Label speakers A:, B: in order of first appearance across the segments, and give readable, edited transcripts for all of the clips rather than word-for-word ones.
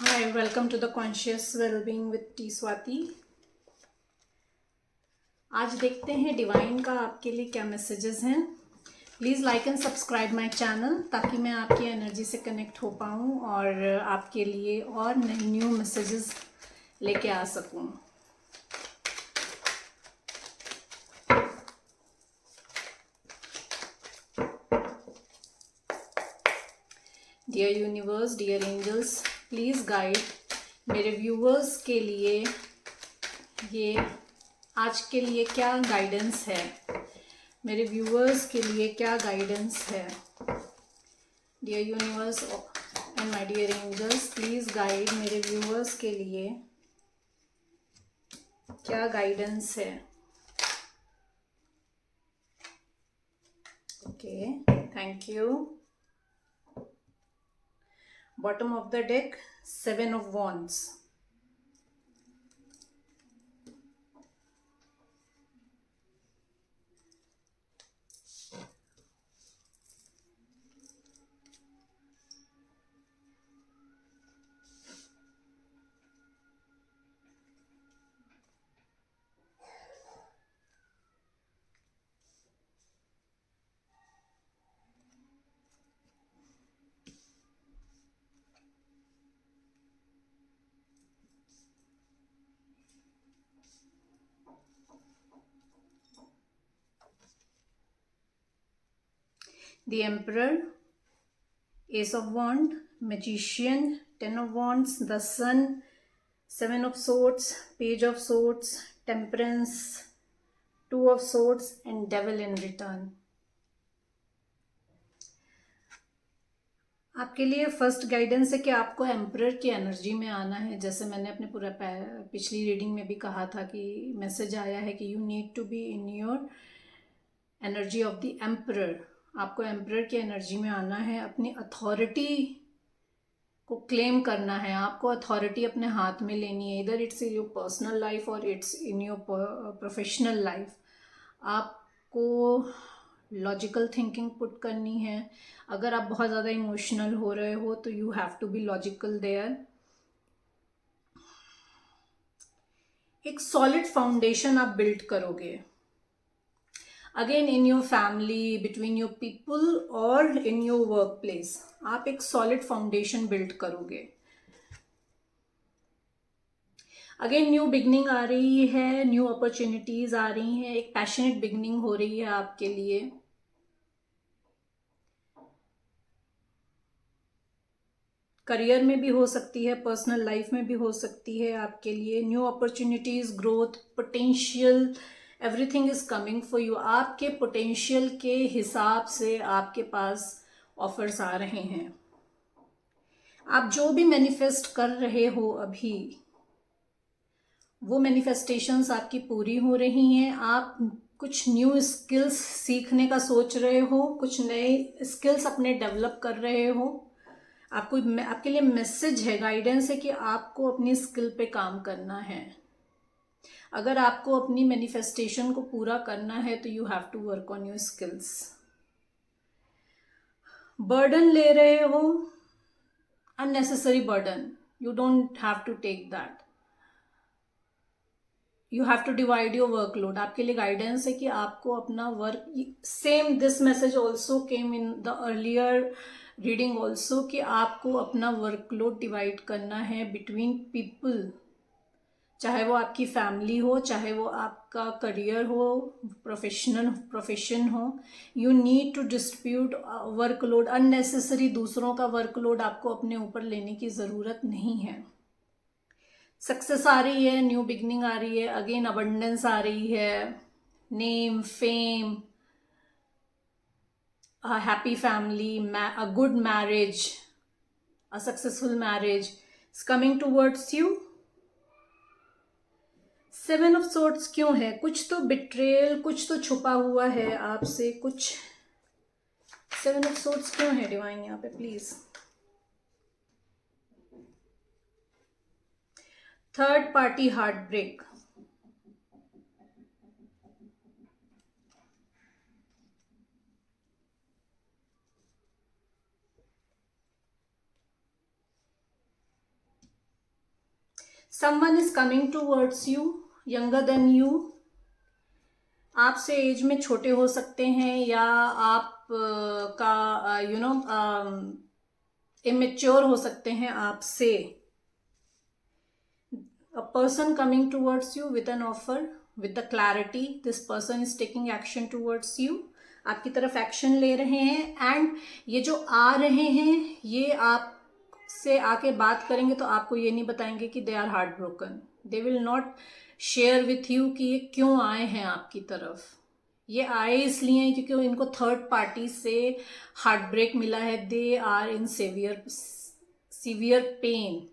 A: Hi, welcome to the Conscious Wellbeing with T Swati. आज देखते हैं डिवाइन का आपके लिए क्या मैसेजेस हैं. Please like and subscribe my channel ताकि मैं आपकी एनर्जी से कनेक्ट हो पाऊँ और आपके लिए और नए न्यू मैसेजेस लेके आ सकूँ. Dear universe, dear angels, please guide मेरे व्यूवर्स के लिए ये आज के लिए क्या गाइडेंस है. मेरे व्यूवर्स के लिए क्या गाइडेंस है. Dear universe and my dear angels, please guide मेरे व्यूवर्स के लिए क्या गाइडेंस है. Okay, thank you. Bottom of the deck, 7 of Wands. The Emperor, Ace of Wands, Magician, 10 of Wands, the Sun, 7 of Swords, Page of Swords, Temperance, 2 of Swords and Devil in return. आपके लिए first guidance है कि आपको emperor की energy में आना है. जैसे मैंने अपने पूरा पिछली रीडिंग में भी कहा था कि मैसेज आया है कि you need to be in your energy of the emperor. आपको एम्परर की एनर्जी में आना है. अपनी अथॉरिटी को क्लेम करना है. आपको अथॉरिटी अपने हाथ में लेनी है. इधर it's in your personal life और it's in your professional life. आपको लॉजिकल थिंकिंग पुट करनी है. अगर आप बहुत ज़्यादा इमोशनल हो रहे हो तो you have to be logical there. एक सॉलिड फाउंडेशन आप बिल्ड करोगे. Again in your family, between your people और इन योर वर्क प्लेस आप एक सॉलिड फाउंडेशन बिल्ड करोगे. अगेन न्यू बिगनिंग आ रही है, न्यू अपॉर्चुनिटीज आ रही हैं. एक पैशनेट बिगनिंग हो रही है आपके लिए. करियर में भी हो सकती है, पर्सनल लाइफ में भी हो सकती है. आपके लिए new opportunities, growth, potential, everything is coming for you. आपके पोटेंशियल के हिसाब से आपके पास ऑफर्स आ रहे हैं. आप जो भी मैनिफेस्ट कर रहे हो अभी, वो मैनिफेस्टेशंस आपकी पूरी हो रही हैं. आप कुछ न्यू स्किल्स सीखने का सोच रहे हो, कुछ नए स्किल्स अपने डेवलप कर रहे हो. आपको आपके लिए मैसेज है, गाइडेंस है कि आपको अपनी स्किल पे काम करना है. अगर आपको अपनी मैनिफेस्टेशन को पूरा करना है तो you have to work on your skills. Burden ले रहे हो, unnecessary burden, you don't have to take that. You have to divide your workload. आपके लिए गाइडेंस है कि आपको अपना work, same this message also came in the earlier reading also, कि आपको अपना वर्कलोड डिवाइड करना है बिटवीन पीपल. चाहे वो आपकी फैमिली हो, चाहे वो आपका करियर हो, प्रोफेशन हो. You need to distribute workload. Unnecessary दूसरों का वर्कलोड आपको अपने ऊपर लेने की ज़रूरत नहीं है. सक्सेस आ रही है, न्यू बिगनिंग आ रही है, अगेन अबंडेंस आ रही है, name, fame, a happy family, a good marriage, a successful marriage is coming towards you. 7 of Swords क्यों है? कुछ तो बिट्रेयल, कुछ तो छुपा हुआ है आपसे, कुछ. 7 of Swords क्यों है डिवाइन यहाँ पे please? Third party heart break. Someone is coming towards you, younger than you, आपसे एज में छोटे हो सकते हैं या आप का इमेच्योर हो सकते हैं आपसे. A person coming towards you with an offer, with the clarity, this person is taking action towards you, आपकी तरफ एक्शन ले रहे हैं. एंड ये जो आ रहे हैं ये आपसे आके बात करेंगे तो आपको ये नहीं बताएंगे कि they are heart broken. They will not share with you कि ये क्यों आए हैं आपकी तरफ. ये आए इसलिए क्योंकि इनको थर्ड पार्टी से हार्ट ब्रेक मिला है. They are in severe pain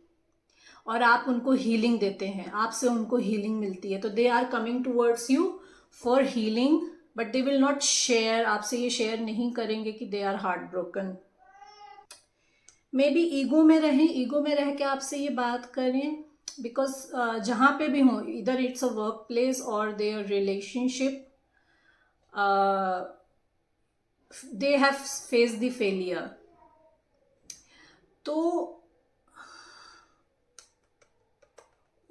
A: और आप उनको हीलिंग देते हैं, आपसे उनको हीलिंग मिलती है. तो they are coming towards you for healing, but they will not share, आपसे ये शेयर नहीं करेंगे कि they are heart broken. Maybe ego में रहें, ईगो में रह के आपसे ये बात करें. बिकॉज जहाँ पे भी हो, इधर इट्स अ वर्क प्लेस और their relationship, they have face the failure. तो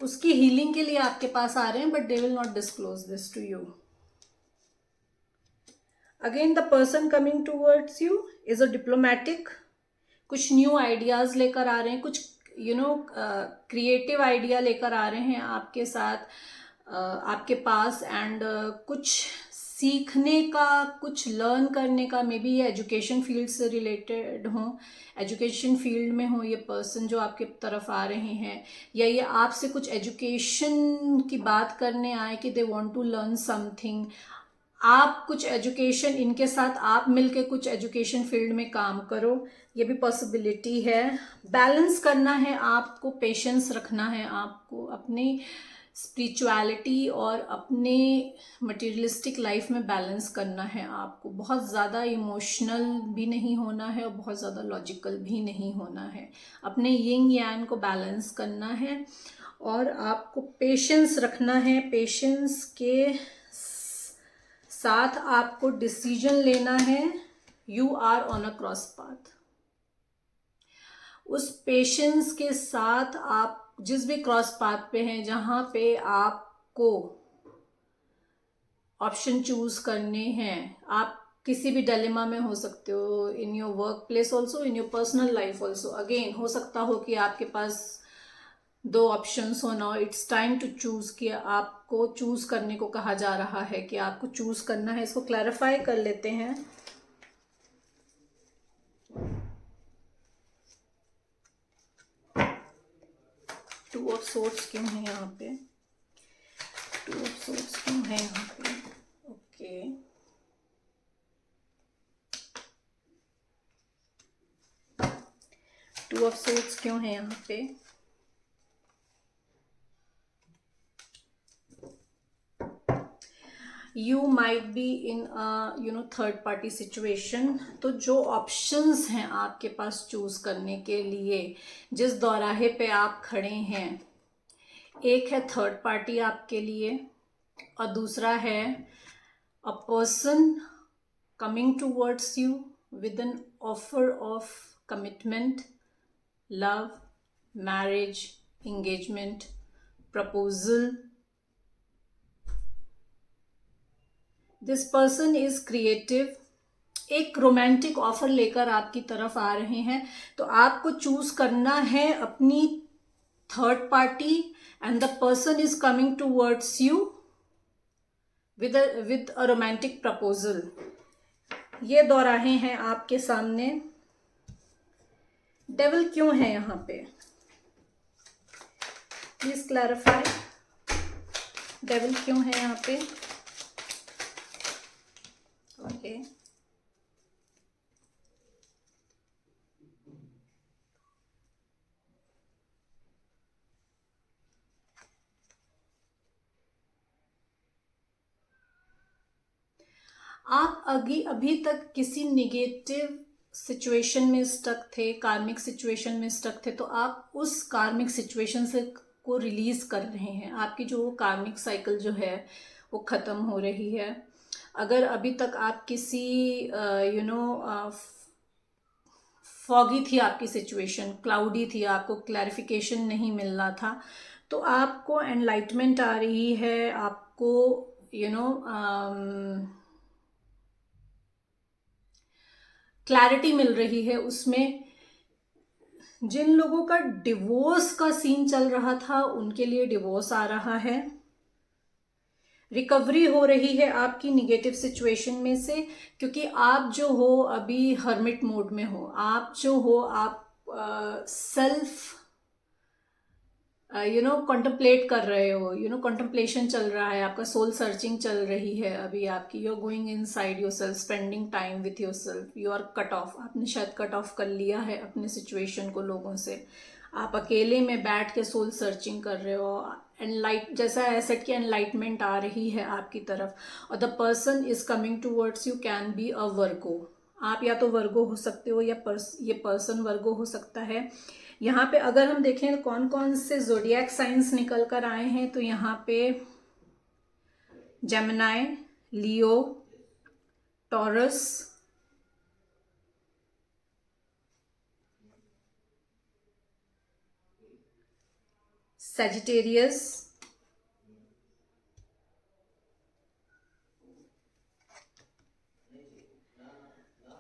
A: उसकी हीलिंग के लिए आपके पास आ रहे हैं, but they will not disclose this to you. Again the person coming towards you is a diplomatic. कुछ न्यू आइडियाज लेकर आ रहे हैं, कुछ क्रिएटिव आइडिया लेकर आ रहे हैं आपके साथ, आपके पास. एंड कुछ सीखने का, कुछ लर्न करने का, मे बी ये एजुकेशन फील्ड से रिलेटेड हो, एजुकेशन फील्ड में हो ये पर्सन जो आपके तरफ आ रहे हैं, या ये आपसे कुछ एजुकेशन की बात करने आए कि they want to learn something. आप कुछ एजुकेशन, इनके साथ आप मिलके कुछ एजुकेशन फील्ड में काम करो, ये भी पॉसिबिलिटी है. बैलेंस करना है आपको, पेशेंस रखना है आपको, अपनी स्पिरिचुअलिटी और अपने मटेरियलिस्टिक लाइफ में बैलेंस करना है आपको. बहुत ज़्यादा इमोशनल भी नहीं होना है और बहुत ज़्यादा लॉजिकल भी नहीं होना है. अपने यिंग यांग को बैलेंस करना है और आपको पेशेंस रखना है. पेशेंस के साथ आपको डिसीजन लेना है. You are on a cross path. उस पेशेंस के साथ आप जिस भी क्रॉस पाथ पे हैं, जहां पे आपको ऑप्शन चूज करने हैं, आप किसी भी डिलेमा में हो सकते हो. In your work place also, in your personal life also. Again हो सकता हो कि आपके पास दो ऑप्शंस हो. Now it's time to choose, कि आपको चूज करने को कहा जा रहा है कि आपको चूज करना है. इसको क्लैरिफाई कर लेते हैं. टू ऑफ सोर्ड्स क्यों है यहाँ पे? टू ऑफ सोर्ड्स क्यों है यहाँ पे? ओके, टू ऑफ सोर्ड्स क्यों है यहाँ पे? You might be in third party situation. तो जो ऑप्शंस हैं आपके पास चूज करने के लिए, जिस दौराहे पे आप खड़े हैं, एक है थर्ड पार्टी आपके लिए और दूसरा है a person coming towards you with an offer of commitment, love, marriage, engagement, proposal. This person is creative. एक रोमांटिक ऑफर लेकर आपकी तरफ आ रहे हैं. तो आपको चूज करना है अपनी third party and the person is coming towards you with a romantic proposal. ये दोराहे हैं आपके सामने. डेविल क्यों है यहाँ पे? Please clarify. डेविल क्यों है यहाँ पे? ओके, आप अभी तक किसी निगेटिव सिचुएशन में स्टक थे, कार्मिक सिचुएशन में स्टक थे. तो आप उस कार्मिक सिचुएशन से को रिलीज कर रहे हैं. आपकी जो कार्मिक साइकिल जो है वो खत्म हो रही है. अगर अभी तक आप किसी फॉगी थी आपकी सिचुएशन, क्लाउडी थी, आपको क्लैरिफिकेशन नहीं मिल रहा था, तो आपको एनलाइटमेंट आ रही है, आपको क्लैरिटी मिल रही है उसमें। जिन लोगों का डिवोर्स का सीन चल रहा था उनके लिए डिवोर्स आ रहा है, रिकवरी हो रही है आपकी निगेटिव सिचुएशन में से, क्योंकि आप जो हो अभी हर्मिट मोड में हो, आप जो हो आप सेल्फ कॉन्टम्पलेट कर रहे हो, कॉन्टम्पलेशन चल रहा है आपका, सोल सर्चिंग चल रही है अभी आपकी। You are going inside yourself, spending time with yourself, you are cut off, आपने शायद कट ऑफ कर लिया है अपने सिचुएशन को लोगों से, आप अकेले में बैठ के सोल सर्चिंग कर रहे हो। एनलाइट जैसा एसेट की एनलाइटमेंट आ रही है आपकी तरफ, और the person is coming towards you can be a Virgo. आप या तो वर्गो हो सकते हो या ये पर्सन वर्गो हो सकता है। यहाँ पे अगर हम देखें तो कौन कौन से जोडियक साइंस निकल कर आए हैं, तो यहाँ पे Gemini, Leo, taurus, Sagittarius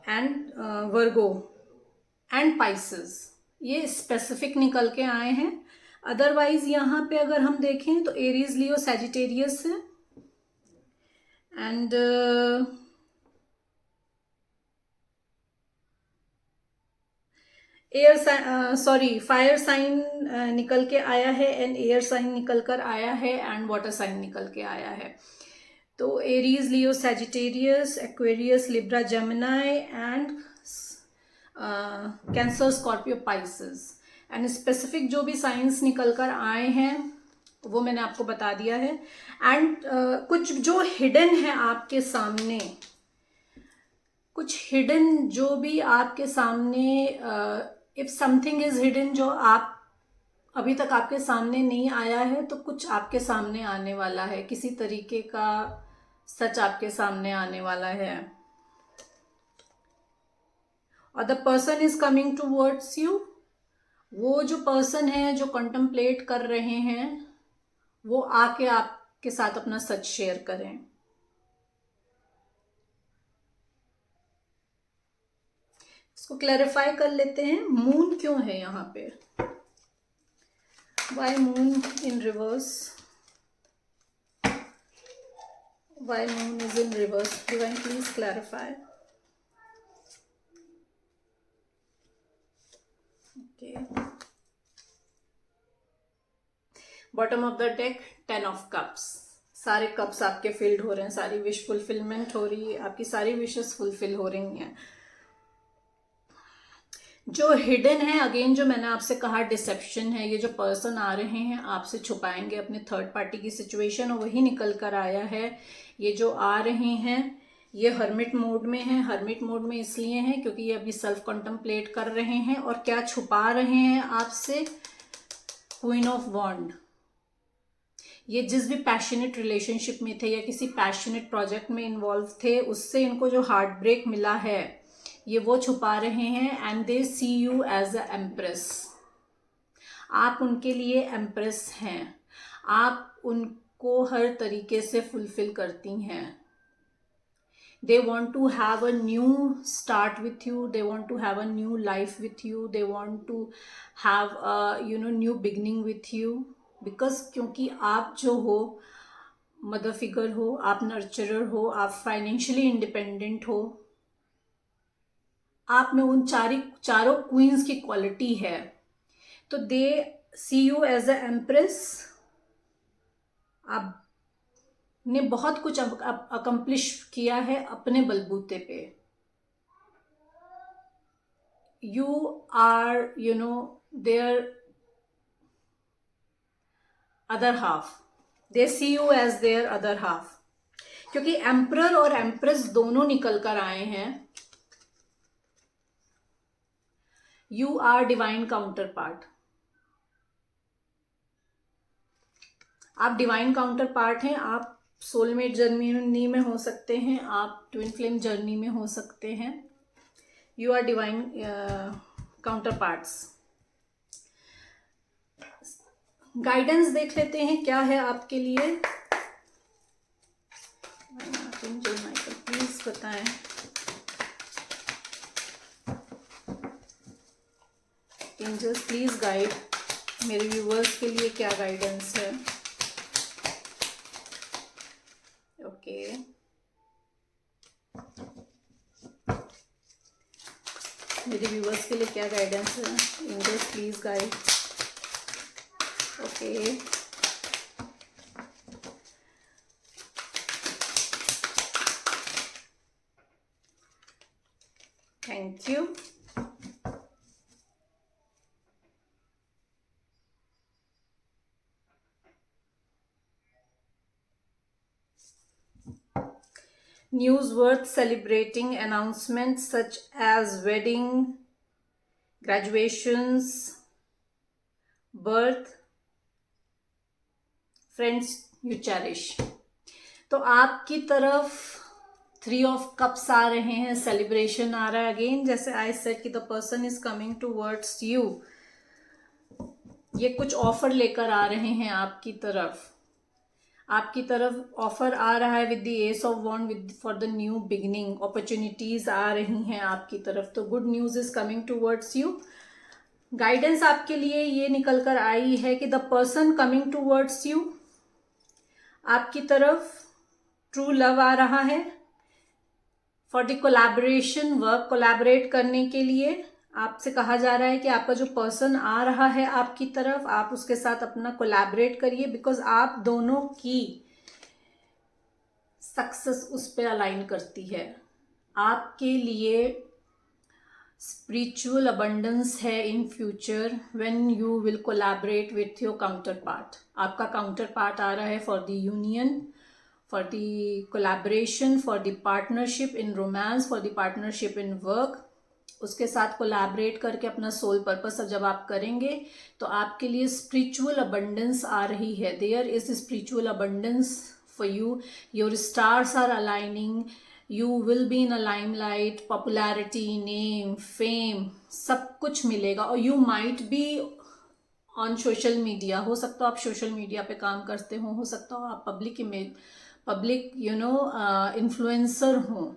A: and Virgo and Pisces, ये स्पेसिफिक निकल के आए हैं। अदरवाइज यहाँ पे अगर हम देखें तो एरीज, लियो, सजिटेरियस है, एंड फायर साइन निकल के आया है, एंड एयर साइन निकल कर आया है, एंड वाटर साइन निकल के आया है। तो Aries, Leo, Sagittarius, Aquarius, Libra, Gemini and cancer, Scorpio, Pisces. And specific जो भी साइंस निकल कर आए हैं वो मैंने आपको बता दिया है। एंड कुछ जो हिडन है आपके सामने, कुछ हिडन जो भी आपके सामने, इफ समथिंग इज हिडन जो आप अभी तक आपके सामने नहीं आया है, तो कुछ आपके सामने आने वाला है, किसी तरीके का सच आपके सामने आने वाला है, और the person is coming towards you. वो जो पर्सन है जो कंtemplate कर रहे हैं वो आके आपके साथ अपना सच शेयर करें। इसको क्लैरिफाई कर लेते हैं, मून क्यों है यहाँ पे, why moon in reverse, why moon is in reverse, divine please clarify. Okay, bottom of the deck 10 of cups, सारे कप्स आपके फिल्ड हो रहे हैं, सारी विश फुलफिलमेंट हो रही है, आपकी सारी विशेस फुलफिल हो रही हैं। जो हिडन है, अगेन जो मैंने आपसे कहा डिसेप्शन है, ये जो पर्सन आ रहे हैं आपसे छुपाएंगे अपने थर्ड पार्टी की सिचुएशन, और वही निकल कर आया है। ये जो आ रहे हैं ये हर्मिट मोड में है, हर्मिट मोड में इसलिए हैं क्योंकि ये अभी सेल्फ कॉन्टम्पलेट कर रहे हैं, और क्या छुपा रहे हैं आपसे, क्वीन ऑफ वॉन्ड। ये जिस भी पैशनेट रिलेशनशिप में थे या किसी पैशनेट प्रोजेक्ट में इन्वॉल्व थे, उससे इनको जो हार्ट ब्रेक मिला है ये वो छुपा रहे हैं, and they see you as a empress. आप उनके लिए एम्प्रेस हैं, आप उनको हर तरीके से फुलफिल करती हैं। they want to have a new start with you, they want to have a new life with you, they want to have a new beginning with you, because क्योंकि आप जो हो मदर फिगर हो, आप नर्चरर हो, आप फाइनेंशियली इंडिपेंडेंट हो, आप में उन चारों क्वींस की क्वालिटी है, तो they see you as a empress. आपने बहुत कुछ अकम्प्लिश किया है अपने बलबूते पे, you are their other half, they see you as their other half, क्योंकि एम्परर और एम्प्रेस दोनों निकल कर आए हैं। You are divine counter part, आप डिवाइन काउंटर पार्ट हैं, आप सोलमेट जर्नी में हो सकते हैं, आप ट्विन फ्लेम जर्नी में हो सकते हैं, you are divine counter parts. Guidance देख लेते हैं क्या है आपके लिए। एंजल माइकल प्लीज बताएं। एंजल्स प्लीज गाइड मेरे व्यूअर्स के लिए क्या गाइडेंस है। ओके मेरे व्यूअर्स के लिए क्या गाइडेंस है। Angels please guide. Okay thank you. News worth celebrating, announcements such as wedding, graduations, birth, friends you cherish। तो आपकी तरफ 3 ऑफ कप्स आ रहे हैं, सेलिब्रेशन आ रहा है। अगेन जैसे आई सेड कि the person is coming towards you, ये कुछ ऑफर लेकर आ रहे हैं आपकी तरफ। आपकी तरफ ऑफर आ रहा है with the ace of wand, with for the new beginning. Opportunities आ रही हैं आपकी तरफ, तो good news is coming towards you. Guidance आपके लिए ये निकल कर आई है कि the person coming towards you, आपकी तरफ ट्रू लव आ रहा है for the collaboration work, collaborate करने के लिए आपसे कहा जा रहा है कि आपका जो पर्सन आ रहा है आपकी तरफ, आप उसके साथ अपना कोलैबोरेट करिए, बिकॉज आप दोनों की सक्सेस उस पर अलाइन करती है। आपके लिए स्पिरिचुअल अबंडेंस है in future when you will collaborate with your counter part. आपका काउंटर पार्ट आ रहा है for the union, for the collaboration, for the partnership in romance, for the partnership in work। उसके साथ कोलैबोरेट करके अपना soul purpose जब आप करेंगे तो आपके लिए स्पिरिचुअल अबंडेंस आ रही है। There is spiritual abundance for you, your stars are aligning, you will be in a limelight, popularity, name, fame, सब कुछ मिलेगा। और you might be on social media, हो सकता हो आप सोशल मीडिया पे काम करते हो सकता हो आप पब्लिक इन्फ्लुएंसर हो।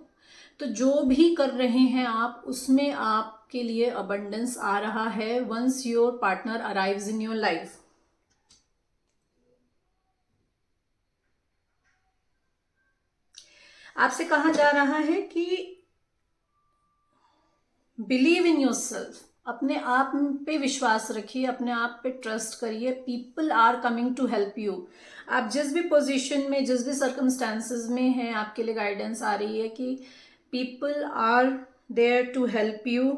A: तो जो भी कर रहे हैं आप, उसमें आपके लिए अबंडेंस आ रहा है once your partner arrives in your life. आपसे कहा जा रहा है कि बिलीव इन योरसेल्फ, अपने आप पे विश्वास रखिए, अपने आप पे ट्रस्ट करिए। People are coming to help you. आप जिस भी पोजीशन में, जिस भी सर्कमस्टांसेस में हैं, आपके लिए गाइडेंस आ रही है कि people are there to help you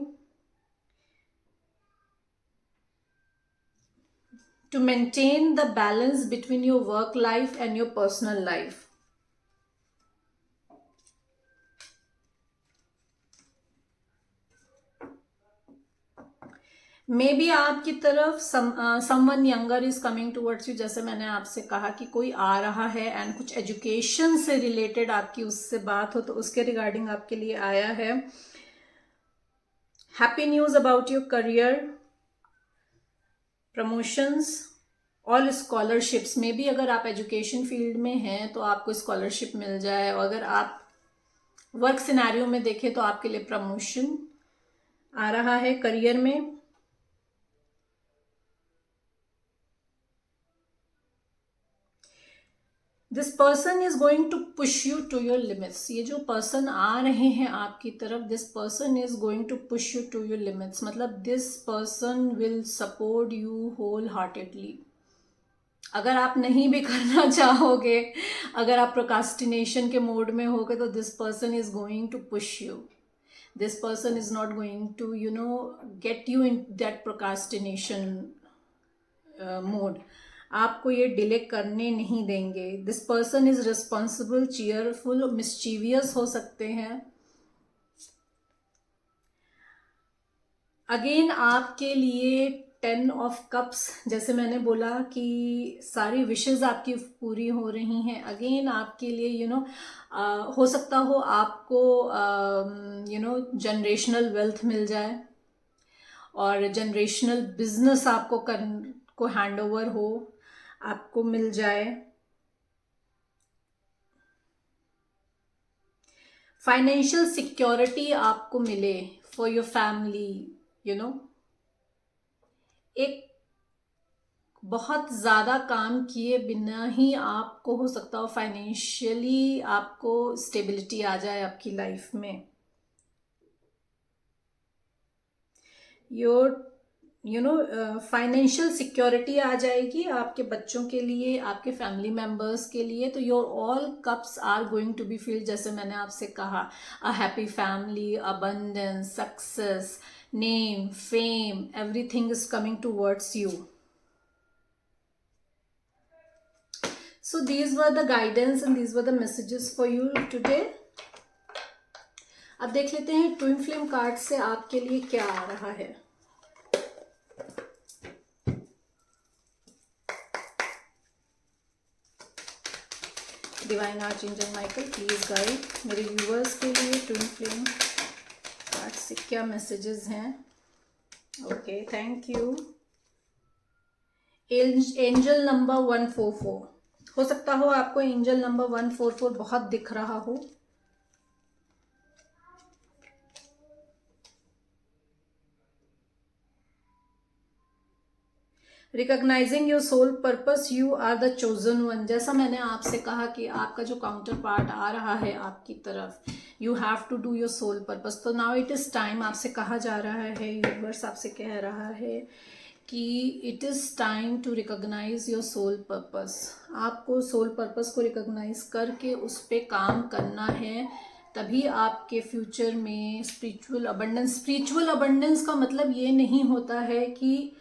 A: to maintain the balance between your work life and your personal life. Maybe आपकी तरफ someone younger is coming towards you. जैसे मैंने आपसे कहा कि कोई आ रहा है एंड कुछ एजुकेशन से रिलेटेड आपकी उससे बात हो, तो उसके रिगार्डिंग आपके लिए आया है। Happy news about your career, promotions, all scholarships में भी अगर आप एजुकेशन फील्ड में हैं तो आपको स्कॉलरशिप मिल जाए, और अगर आप वर्क सिनेरियो में देखें तो आपके लिए प्रमोशन आ रहा है करियर में। This person is going to push you to your limits. ये जो पर्सन आ रहे हैं आपकी तरफ, this person is going to push you to your limits, मतलब this person will support you wholeheartedly. अगर आप नहीं भी करना चाहोगे, अगर आप प्रोकास्टिनेशन के मोड में होगे, तो this person is going to push you. This person is not going to get you in that procrastination mode. आपको ये डिले करने नहीं देंगे। This person is responsible, cheerful, mischievous हो सकते हैं। अगेन आपके लिए 10 ऑफ कप्स, जैसे मैंने बोला कि सारी विशेस आपकी पूरी हो रही हैं। अगेन आपके लिए हो सकता हो आपको जनरेशनल वेल्थ मिल जाए, और जनरेशनल बिजनेस आपको हैंड ओवर हो। आपको मिल जाए। फाइनेंशियल सिक्योरिटी आपको मिले for your family, you know. एक बहुत ज़्यादा काम किए बिना ही आपको हो सकता हो फाइनेंशियली आपको स्टेबिलिटी आ जाए आपकी लाइफ में। योर फाइनेंशियल सिक्योरिटी आ जाएगी आपके बच्चों के लिए, आपके फैमिली मेम्बर्स के लिए। तो your all cups are going to be filled, जैसे मैंने आपसे कहा, a happy family, abundance, success, name, fame, everything is coming towards you. So these were the guidance and these were the messages for you today. अब देख लेते हैं twin flame card से आपके लिए क्या आ रहा है। डिवाइन आर्चएंजल माइकल प्लीज गाइड मेरे व्यूअर्स के लिए ट्विन फ्लेम कार्ड से क्या मैसेजेस हैं। Okay, thank you. Angel number 144, हो सकता हो आपको एंजल नंबर 144 बहुत दिख रहा हो। Recognising your soul purpose, you are the chosen one. जैसा मैंने आपसे कहा कि आपका जो काउंटर पार्ट आ रहा है आपकी तरफ, you have to do your soul purpose. तो नाउ इट इज टाइम, आपसे कहा जा रहा है, यूनिवर्स आपसे कह रहा है कि it is time to recognise your soul purpose. आपको सोल पर्पस को रिकॉग्नाइज करके उस पर काम करना है, तभी आपके फ्यूचर में स्पिरिचुअल अबंडेंस का मतलब ये नहीं होता है कि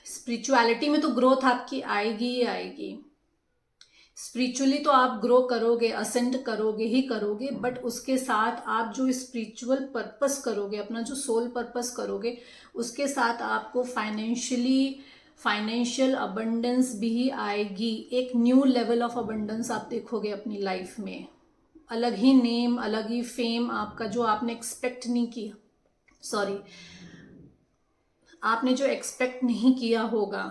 A: स्पिरिचुअलिटी में तो ग्रोथ आपकी आएगी ही आएगी। स्पिरिचुअली तो आप ग्रो करोगे, असेंड करोगे ही करोगे, बट उसके साथ आप जो स्पिरिचुअल पर्पस करोगे, अपना जो सोल पर्पस करोगे, उसके साथ आपको फाइनेंशियल अबंडेंस भी आएगी। एक न्यू लेवल ऑफ अबंडेंस आप देखोगे अपनी लाइफ में। अलग ही नेम, अलग ही फेम आपका, जो आपने एक्सपेक्ट नहीं किया, आपने जो एक्सपेक्ट नहीं किया होगा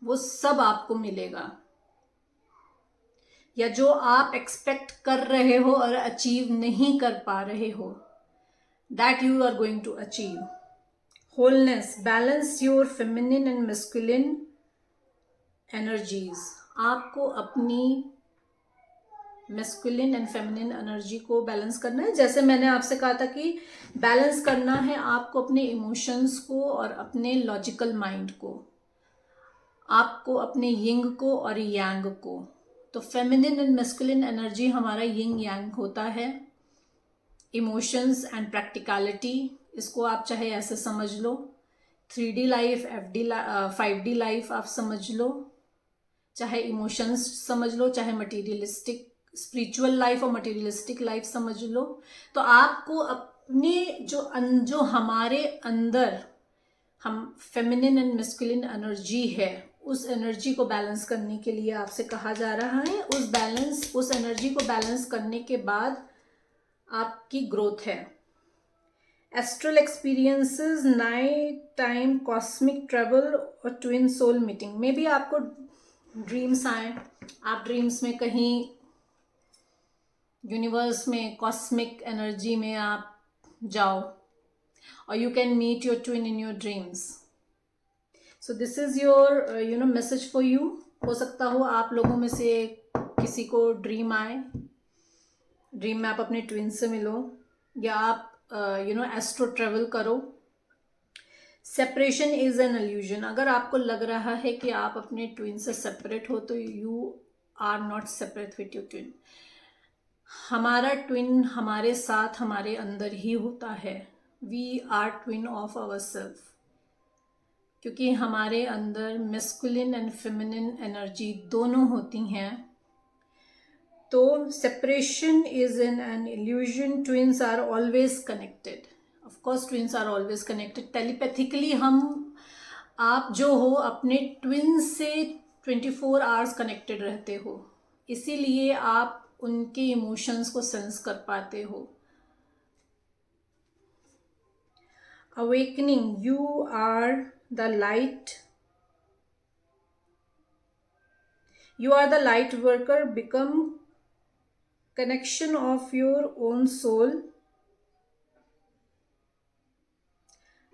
A: वो सब आपको मिलेगा, या जो आप एक्सपेक्ट कर रहे हो और अचीव नहीं कर पा रहे हो, that you are going to achieve. Wholeness, balance your feminine and masculine energies. आपको अपनी मैस्कुलिन एंड फेमिनिन एनर्जी को बैलेंस करना है। जैसे मैंने आपसे कहा था कि बैलेंस करना है आपको अपने इमोशंस को और अपने लॉजिकल माइंड को, आपको अपने यिंग को और यांग को। तो फेमिनिन एंड मैस्कुलिन एनर्जी हमारा यिंग यांग होता है। इमोशंस एंड प्रैक्टिकलिटी, इसको आप चाहे ऐसे समझ लो, 3D लाइफ, 5D लाइफ आप समझ लो, चाहे इमोशंस समझ लो, चाहे मटीरियलिस्टिक स्पिरिचुअल लाइफ और मटीरियलिस्टिक लाइफ समझ लो। तो आपको अपने जो हमारे अंदर हम फेमिनिन एंड मैस्कुलिन एनर्जी है, उस एनर्जी को बैलेंस करने के लिए आपसे कहा जा रहा है। उस एनर्जी को बैलेंस करने के बाद आपकी ग्रोथ है। Astral experiences, night time cosmic travel और twin soul meeting. May be आपको ड्रीम्स आए, आप ड्रीम्स में कहीं यूनिवर्स में, कॉस्मिक एनर्जी में आप जाओ, और you can meet your twin in your dreams. So this is your message for you. हो सकता हो आप लोगों में से किसी को ड्रीम आए, ड्रीम में आप अपने ट्विन से मिलो, या आप एस्ट्रो ट्रेवल करो। Separation is an illusion. अगर आपको लग रहा है कि आप अपने ट्विन से सेपरेट हो, तो you are not separate with your twin. हमारा ट्विन हमारे साथ, हमारे अंदर ही होता है। We are twin of our self, क्योंकि हमारे अंदर मैस्कुलिन एंड फेमिनिन एनर्जी दोनों होती हैं। तो separation is an illusion. Twins are always connected. Of course twins are always connected. Telepathically आप जो हो अपने ट्विन से 24 आवर्स कनेक्टेड रहते हो, इसीलिए आप उनके इमोशंस को सेंस कर पाते हो। Awakening, you are the light You are the light worker. Become connection of your own soul.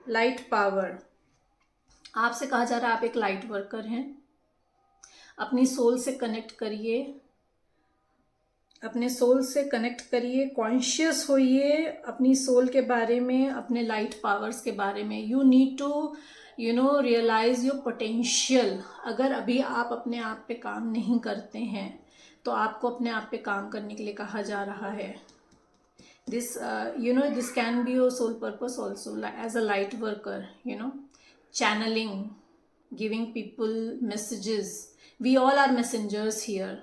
A: Light power, आपसे कहा जा रहा है आप एक लाइट वर्कर हैं. अपनी सोल से कनेक्ट करिए, अपने सोल से कनेक्ट करिए, कॉन्शियस होइए अपनी सोल के बारे में, अपने लाइट पावर्स के बारे में. You need to realise your potential. अगर अभी आप अपने आप पे काम नहीं करते हैं तो आपको अपने आप पे काम करने के लिए कहा जा रहा है. This this can be your soul purpose also, as a light worker, channeling, giving people messages. We all are messengers here.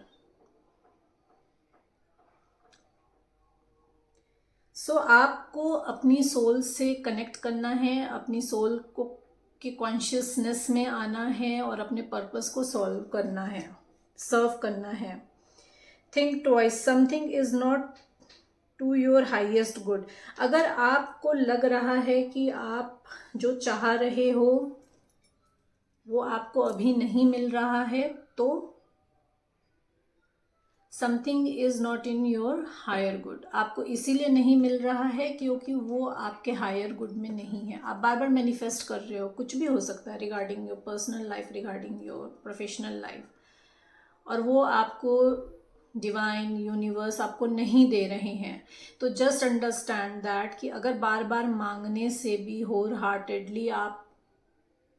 A: So आपको अपनी सोल से कनेक्ट करना है, अपनी सोल को की कॉन्शियसनेस में आना है और अपने पर्पस को सॉल्व करना है, सर्व करना है. Think twice. Something is not to your highest good. अगर आपको लग रहा है कि आप जो चाह रहे हो वो आपको अभी नहीं मिल रहा है, तो something is not in your higher good. आपको इसीलिए नहीं मिल रहा है क्योंकि वो आपके हायर गुड में नहीं है. आप बार बार मैनिफेस्ट कर रहे हो, कुछ भी हो सकता है regarding your personal life, regarding your professional life, और वो आपको डिवाइन यूनिवर्स आपको नहीं दे रहे हैं. तो जस्ट अंडरस्टैंड दैट कि अगर बार बार मांगने से भी, होल हार्टेडली आप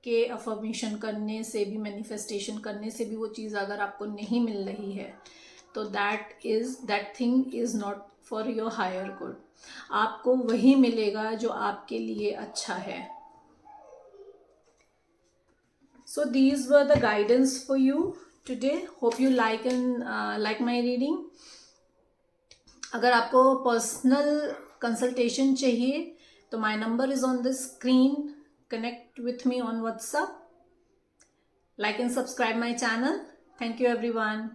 A: के अफर्मेशन करने से भी, मैनिफेस्टेशन करने से भी वो चीज़ अगर आपको नहीं मिल रही है, तो that thing is not for your higher good. आपको वही मिलेगा जो आपके लिए अच्छा है. So these were the guidance for you today. Hope you like my reading. अगर आपको पर्सनल कंसल्टेशन चाहिए तो my number is on the screen. Connect with me on WhatsApp. Like and subscribe my channel. Thank you everyone.